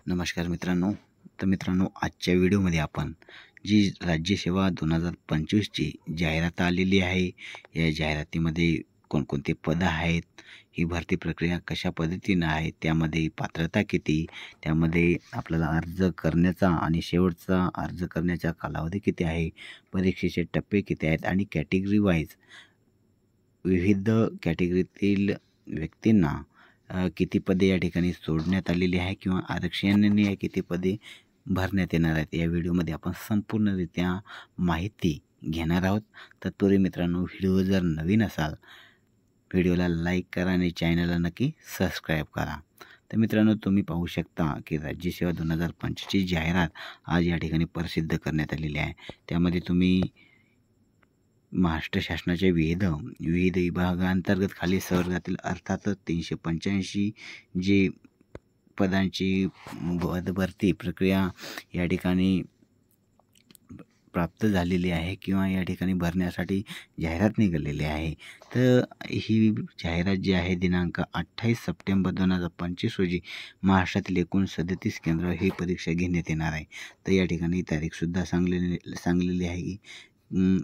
नमस्कार मित्रांनो. तर मित्रांनो, आजच्या व्हिडिओमध्ये आपण जी राज्यसेवा 2025ची जाहिरात आलेली आहे, या जाहिरातीमध्ये कोणकोणते पदं आहेत, ही भरती प्रक्रिया कशा पद्धतीनं आहे, त्यामध्ये पात्रता किती, त्यामध्ये आपल्याला अर्ज करण्याचा आणि शेवटचा अर्ज करण्याचा कालावधी किती आहे, परीक्षेचे टप्पे किती आहेत आणि कॅटेगरी वाईज विविध कॅटेगरीतील व्यक्तींना किती पदे या ठिकाणी सोडण्यात आलेली आहे किंवा आरक्षणाने किती पदे भरण्यात येणार आहेत, या व्हिडिओमध्ये आपण संपूर्णरित्या माहिती घेणार आहोत. तत्पूर्वी मित्रांनो, व्हिडिओ जर नवीन असाल, व्हिडिओला लाईक करा आणि चॅनलला नक्की सबस्क्राईब करा. तर मित्रांनो, तुम्ही पाहू शकता की राज्यसेवा 2025ची जाहिरात आज या ठिकाणी प्रसिद्ध करण्यात आलेली आहे. त्यामध्ये तुम्ही महाराष्ट्र शासनाच्या विविध विभागांतर्गत खाली संवर्गातील अर्थातच 385 जे पदांची भरती प्रक्रिया या ठिकाणी प्राप्त झालेली आहे किंवा या ठिकाणी भरण्यासाठी जाहिरात निघालेली आहे. तर ही जाहिरात जी आहे दिनांक 28 सप्टेंबर 2025 रोजी महाराष्ट्रातील एकूण 37 केंद्रावर ही परीक्षा घेण्यात येणार आहे. तर या ठिकाणी तारीखसुद्धा सांगलेली आहे की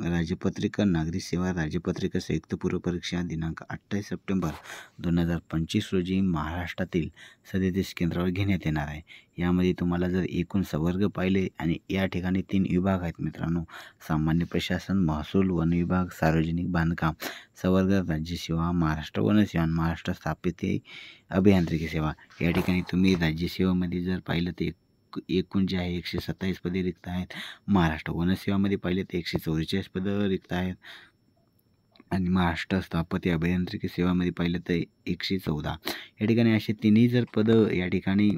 राज्यपत्रिका नागरी सेवा राज्यपत्रिका संयुक्त पूर्व परीक्षा दिनांक 28 सप्टेंबर 2025 रोजी महाराष्ट्रातील 37 केंद्रावर घेण्यात येणार आहे. यामध्ये तुम्हाला जर एकूण संवर्ग पाहिले आणि या ठिकाणी 3 विभाग आहेत मित्रांनो: सामान्य प्रशासन, महसूल, वन विभाग, सार्वजनिक बांधकाम संवर्ग, राज्यसेवा, महाराष्ट्र वन सेवा, महाराष्ट्र स्थापत्य अभियांत्रिकी सेवा. या ठिकाणी तुम्ही राज्यसेवेमध्ये जर पाहिलं तर एकूण जे आहे 127 पदे रिक्त आहेत. महाराष्ट्र वनसेवामध्ये पाहिले तर 144 पदं रिक्त आहेत आणि महाराष्ट्र स्थापत्य अभियांत्रिकी सेवामध्ये पाहिलं तर 114. या ठिकाणी असे तिन्ही जर पदं या ठिकाणी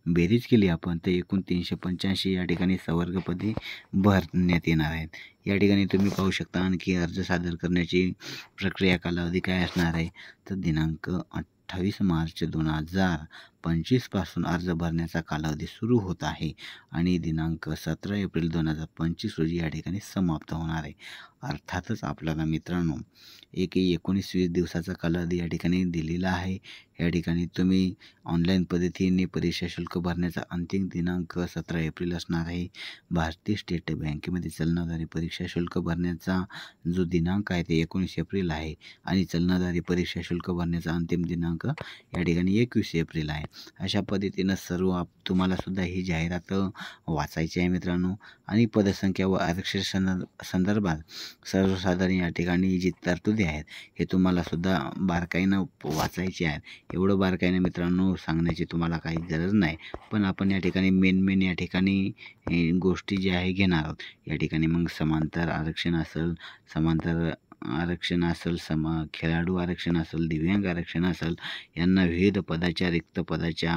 बेरीज केली आपण तर एकूण 385 या ठिकाणी संवर्गपदे भरण्यात येणार आहेत. या ठिकाणी तुम्ही पाहू शकता आणखी अर्ज सादर करण्याची प्रक्रिया कालावधी काय असणार आहे, तर दिनांक 28 मार्च 2025 पासून अर्ज भरण्याचा कालावधी सुरू होत आहे आणि दिनांक 17 एप्रिल 2025 रोजी या ठिकाणी समाप्त होणार आहे. अर्थातच आपल्याला मित्रांनो 19-20 दिवसाचा कालावधी या ठिकाणी दिलेला आहे. या ठिकाणी तुम्ही ऑनलाईन पद्धतीने परीक्षा शुल्क भरण्याचा अंतिम दिनांक 17 एप्रिल असणार आहे. भारतीय स्टेट बँकेमध्ये चलनाद्वारे परीक्षा शुल्क भरण्याचा जो दिनांक आहे ते 19 एप्रिल आहे आणि चलनाद्वारे परीक्षा शुल्क भरण्याचा अंतिम दिनांक या ठिकाणी 21 एप्रिल आहे. अशा पद्धतीनं सर्व तुम्हाला सुद्धा ही जाहिरात वाचायची आहे मित्रांनो. आणि पदसंख्या व आरक्षण संदर्भात सर्वसाधारण या ठिकाणी जी तरतुदी आहेत हे तुम्हाला सुद्धा बारकाईनं वाचायची आहेत. एवढं बारकाईनं मित्रांनो सांगण्याची तुम्हाला काही गरज नाही, पण आपण या ठिकाणी मेन या ठिकाणी गोष्टी ज्या आहे घेणार आहोत. या ठिकाणी मग समांतर आरक्षण असेल, खेळाडू आरक्षण असेल, दिव्यांग आरक्षण असेल, यांना विविध पदाच्या रिक्त पदाच्या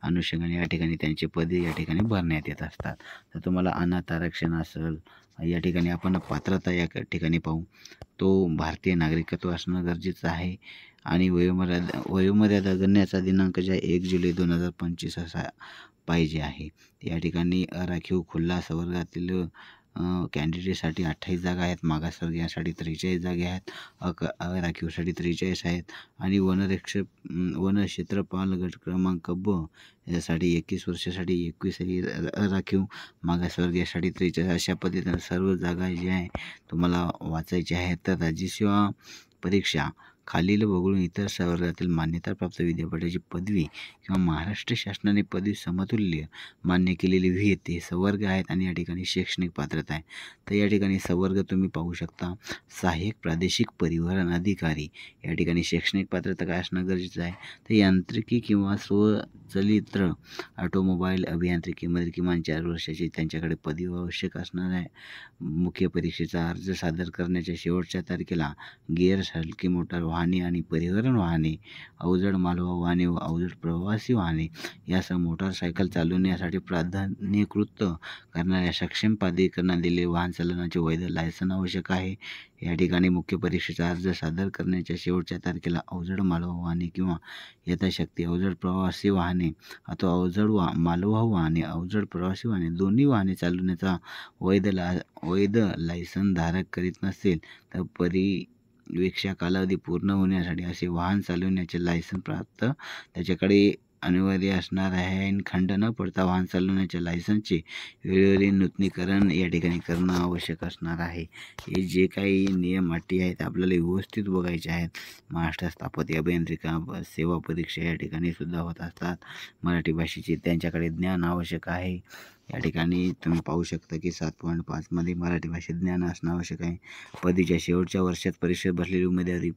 अनुषंगाने या ठिकाणी त्यांचे पदे या ठिकाणी भरण्यात येत असतात. तर तुम्हाला अनाथ आरक्षण असेल, या ठिकाणी आपण पात्रता या ठिकाणी पाहू तो भारतीय नागरिकत्व असणं गरजेचं आहे आणि वयोमर्यादा गणण्याचा दिनांक ज्या 1 जुलै 2025 असा पाहिजे आहे. या ठिकाणी राखीव खुल्ला संवर्गातील कॅन्डिडेटसाठी 28 जागा आहेत, मागासवर्गीयासाठी 43 जागा आहेत, राखीवसाठी 43 आहेत आणि वन क्षेत्रपाल गट क्रमांक ब यासाठी 21 वर्षासाठी 21 राखीव, मागासवर्गीयासाठी 43. अशा पद्धतीनं सर्व जागा ज्या आहे तुम्हाला वाचायच्या आहेत. तर राज्यसेवा परीक्षा खालील वगळून इतर संवर्गातील मान्यताप्राप्त विद्यापीठाची पदवी किंवा महाराष्ट्र शासनाने पदवी समतुल्य मान्य केलेली विविध संवर्ग आहेत आणि या ठिकाणी शैक्षणिक पात्रता आहे. तर या ठिकाणी संवर्ग तुम्ही पाहू शकता: सहाय्यक प्रादेशिक परिवहन अधिकारी. या ठिकाणी शैक्षणिक पात्रता काय असणं गरजेचं आहे, तर यांत्रिकी किंवा स्वचलित ऑटोमोबाईल अभियांत्रिकीमध्ये किमान 4 वर्षाची त्यांच्याकडे पदवी आवश्यक असणार आहे. मुख्य परीक्षेचा अर्ज सादर करण्याच्या शेवटच्या तारखेला गिअर्स, हलकी मोटार वाहने आणि परिवहन वाहने, अवजड मालवाहू वाहने व अवजड प्रवासी वाहने यासह मोटारसायकल चालवण्यासाठी प्राधान्यकृत करणाऱ्या सक्षम प्राधिकरणाने दिलेले वाहन चालवण्याचे वैध लायसन आवश्यक आहे. या ठिकाणी मुख्य परीक्षेचा अर्ज सादर करण्याच्या शेवटच्या तारखेला अवजड मालवाहू वाहने किंवा यथाशक्ती अवजड प्रवासी वाहने अथवा अवजड मालवाहू वाहने, अवजड प्रवासी वाहने दोन्ही वाहने चालवण्याचा वैध लायसन धारक करीत नसेल तर परीक्षा कालावधी पूर्ण होण्यासाठी असे वाहन चालवण्याचे लायसन प्राप्त त्याच्याकडे अनिवार्य असणार आहे आणि खंड न पडता वाहन चालवण्याच्या लायसन्सचे वेळोवेळी नूतनीकरण या ठिकाणी करणं आवश्यक असणार आहे. हे जे काही नियम अटी आहेत आपल्याला व्यवस्थित बघायचे आहेत. महाराष्ट्र स्थापत्य अभियांत्रिका सेवा परीक्षा या ठिकाणी सुद्धा होत असतात. मराठी भाषेचे त्यांच्याकडे ज्ञान आवश्यक आहे. या ठिकाणी तुम्ही पाहू शकता की 7.5 मध्ये मराठी भाषेत ज्ञान असणं आवश्यक आहे. पदवीच्या शेवटच्या वर्षात परीक्षेत बसलेली उमेदवारी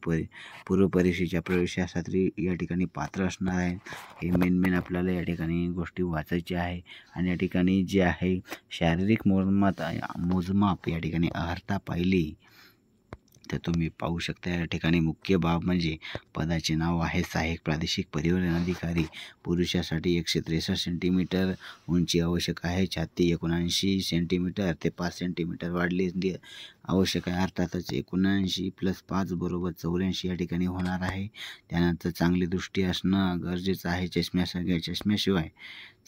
पूर्व परीक्षेच्या प्रवेशासाठी या ठिकाणी पात्र असणार आहे. हे मेन आपल्याला या ठिकाणी गोष्टी वाचायच्या आहे. आणि या ठिकाणी जे आहे शारीरिक मोजमाप या ठिकाणी अर्हता पाहिली तर तुम्ही पाहू शकता. या ठिकाणी मुख्य बाब म्हणजे पदाचे नाव आहे सहाय्यक प्रादेशिक परिवहन अधिकारी. पुरुषासाठी 163 सेंटीमीटर उंची आवश्यक आहे. छाती 79 सेंटीमीटर ते 5 सेंटीमीटर वाढली आवश्यक आहे. अर्थातच 79 + 5 = 84 या ठिकाणी होणार आहे. त्यानंतर चांगली दृष्टी असणं गरजेचं आहे. चष्म्याशिवाय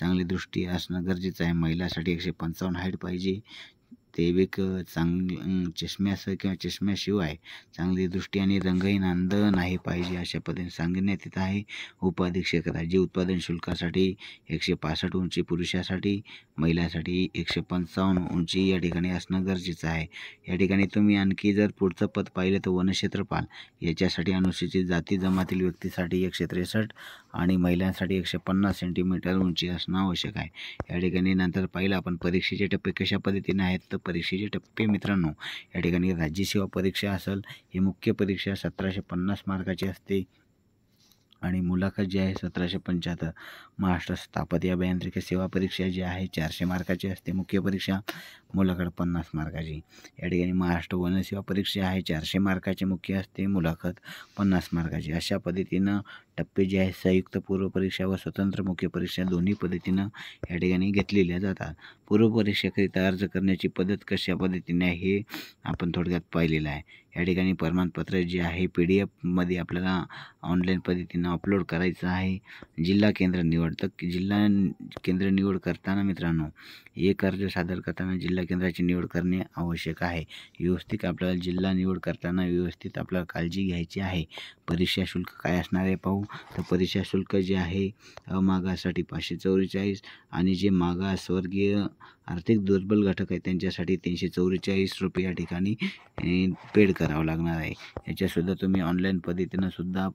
चांगली दृष्टी असणं गरजेचं आहे. महिलासाठी 155 हाईट पाहिजे. ते एक चष्म्यासह किंवा चष्म्याशिवाय चांगली दृष्टी आणि रंगहीन अंध नाही पाहिजे अशा पद्धतीने सांगण्यात येत आहे. उपअधीक्षक राज्य उत्पादन शुल्कासाठी 165 उंची पुरुषासाठी, महिलासाठी 155 उंची या ठिकाणी असणं गरजेचं आहे. या ठिकाणी तुम्ही आणखी जर पुढचं पद पाहिलं तर वनक्षेत्रपाल याच्यासाठी अनुसूचित जाती जमातील व्यक्तीसाठी 163 आणि महिलांसाठी 150 सेंटीमीटर उंची असणं आवश्यक आहे. या ठिकाणी नंतर पाहिलं आपण परीक्षेचे टप्पे कशा पद्धतीने आहेत. तर परीक्षेचे टप्पे मित्रांनो या ठिकाणी राज्यसेवा परीक्षा असेल. ही मुख्य परीक्षा 1750 मार्काची असते आणि मुलाखत जी आहे 1775. महाराष्ट्र स्थापत्य अभियांत्रिकी सेवा परीक्षा जी आहे 400 मार्काची असते. मुख्य परीक्षा मुलाखत 50 मार्काची. या ठिकाणी महाराष्ट्र वनसेवा परीक्षा आहे 400 मार्काची मुख्य असते. मुलाखत 50 मार्काची. अशा पद्धतीनं टप्पे जे आहे संयुक्त पूर्व परीक्षा व स्वतंत्र मुख्य परीक्षा दोन्ही पद्धतीनं या ठिकाणी घेतलेल्या जातात. पूर्व परीक्षेकरिता अर्ज करण्याची पद्धत कशा पद्धतीने आहे हे आपण थोडक्यात पाहिलेलं आहे. या ठिकाणी प्रमाणपत्र जे आहे PDF आपल्याला ऑनलाईन पद्धतीनं अपलोड करायचं आहे. जिल्हा केंद्र निवड. तर जिल्हा केंद्र निवड करताना मित्रांनो एक अर्ज सादर करताना जिल्हा केंद्राची निवड करणे आवश्यक आहे. व्यवस्थित आपल्याला जिल्हा निवड करताना व्यवस्थित आपल्याला काळजी घ्यायची आहे. परीक्षा शुल्क काय असणार आहे पाहू. तर परीक्षा शुल्क जे आहे अमागासाठी 544 आणि जे मागासवर्गीय आर्थिक दुर्बल घटक आहेत त्यांच्यासाठी 344 रुपये या ठिकाणी पेड करावं लागणार आहे. याच्यासुद्धा तुम्ही ऑनलाईन पद्धतीनं सुद्धा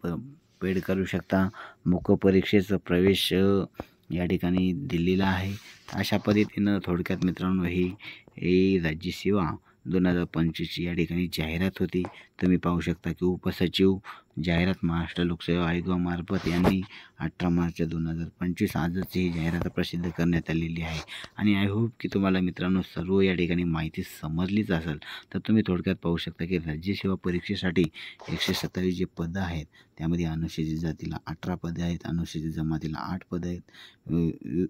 पेड करू शकता. मुख्य परीक्षेचा प्रवेश या ठिकाणी दिलेला आहे. अशा पद्धतीनं थोडक्यात मित्रांनो ही राज्यसेवा 2025 या ठिकाणी जाहिरात होती. तुम्ही पाहू शकता की उपसचिव जाहिरात महाराष्ट्र लोकसेवा आयोगामार्फत यांनी 18 मार्च 2025 आजच ही जाहिरात प्रसिद्ध करण्यात आलेली आहे. आणि आय होप की तुम्हाला मित्रांनो सर्व या ठिकाणी माहिती समजलीच असेल. तर तुम्ही थोडक्यात पाहू शकता की राज्यसेवा परीक्षेसाठी 127 जे पदं आहेत त्यामध्ये अनुसूचित जातीला 18 पदे आहेत. अनुसूचित जमातीला 8 पदे आहेत.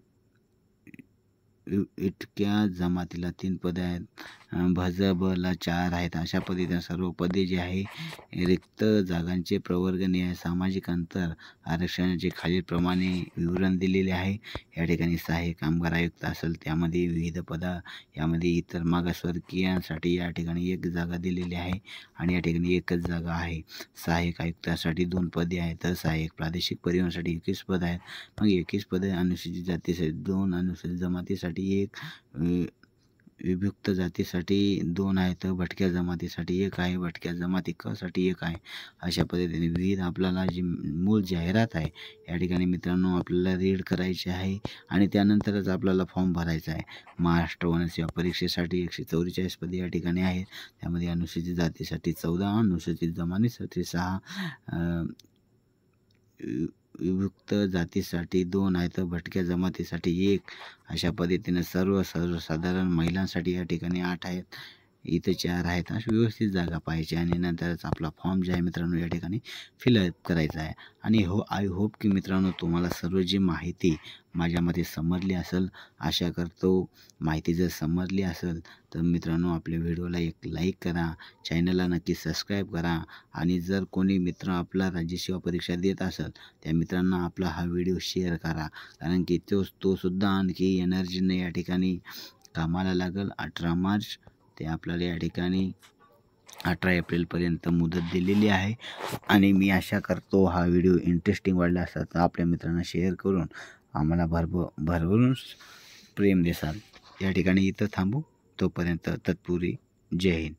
इतक्या जमातीला 3 पदे आहेत. भजबला 4 आहेत. अशा पद्धतीने सर्व पदे जी आहे रिक्त जागांचे प्रवर्गनीय सामाजिक अंतर आरक्षणाचे खालीलप्रमाणे विवरण दिलेले आहे. या ठिकाणी सहाय्यक कामगार आयुक्त असेल त्यामध्ये विविध पदा यामध्ये इतर मागासवर्गीयांसाठी या ठिकाणी 1 जागा दिलेली आहे आणि या ठिकाणी 1च जागा आहे. सहाय्यक आयुक्तासाठी 2 पदे आहेत. तर सहाय्यक प्रादेशिक परिवहनासाठी 21 पद आहेत. मग 21 पदे अनुसूचित जातीसाठी 2, अनुसूचित जमातीसाठी 1, विभक्त जातीसाठी 2 आहेत. भटक्या जमातीसाठी 1 आहे. भटक्या जमाती क साठी 1 आहे. अशा पद्धतीने विविध आपल्याला जी मूळ जाहिरात आहे या ठिकाणी मित्रांनो आपल्याला रीड करायची आहे आणि त्यानंतरच आपल्याला फॉर्म भरायचा आहे. महाराष्ट्र वनसेवा परीक्षेसाठी 144 पदे या ठिकाणी आहेत. त्यामध्ये अनुसूचित जातीसाठी 14, अनुसूचित जमातीसाठी 6, विभक्त जातीसाठी 2 आहेत. भटक्या जमातीसाठी 1 अशा पद्धतीने सर्वसाधारण महिलांसाठी या ठिकाणी 8 आहेत. इथं 4 आहेत. अशा व्यवस्थित जागा पाहिजे आणि नंतरच आपला फॉर्म जे आहे मित्रांनो या ठिकाणी फिलअप करायचा आहे. आणि आय होप की मित्रांनो तुम्हाला सर्व जी माहिती माझ्या मते समजली असेल. आशा करतो माहिती जर समजली असेल तर मित्रांनो आपल्या व्हिडिओला एक लाईक करा. चॅनलला नक्की सबस्क्राईब करा आणि जर कोणी मित्र आपला राज्यसेवा परीक्षा देत असेल त्या मित्रांना आपला हा व्हिडिओ शेअर करा. कारण की तो सुद्धा आणखी एनर्जीने या ठिकाणी कामाला लागेल. 18 मार्च ते आपल्याला या ठिकाणी 18 एप्रिलपर्यंत मुदत दिलेली आहे आणि मी आशा करतो हा व्हिडिओ इंटरेस्टिंग वाटला असता तर आपल्या मित्रांना शेअर करून आम्हाला भरभरून प्रेम देसाल. या ठिकाणी इथं थांबू. तोपर्यंत तत्पूर्वी जय हिंद.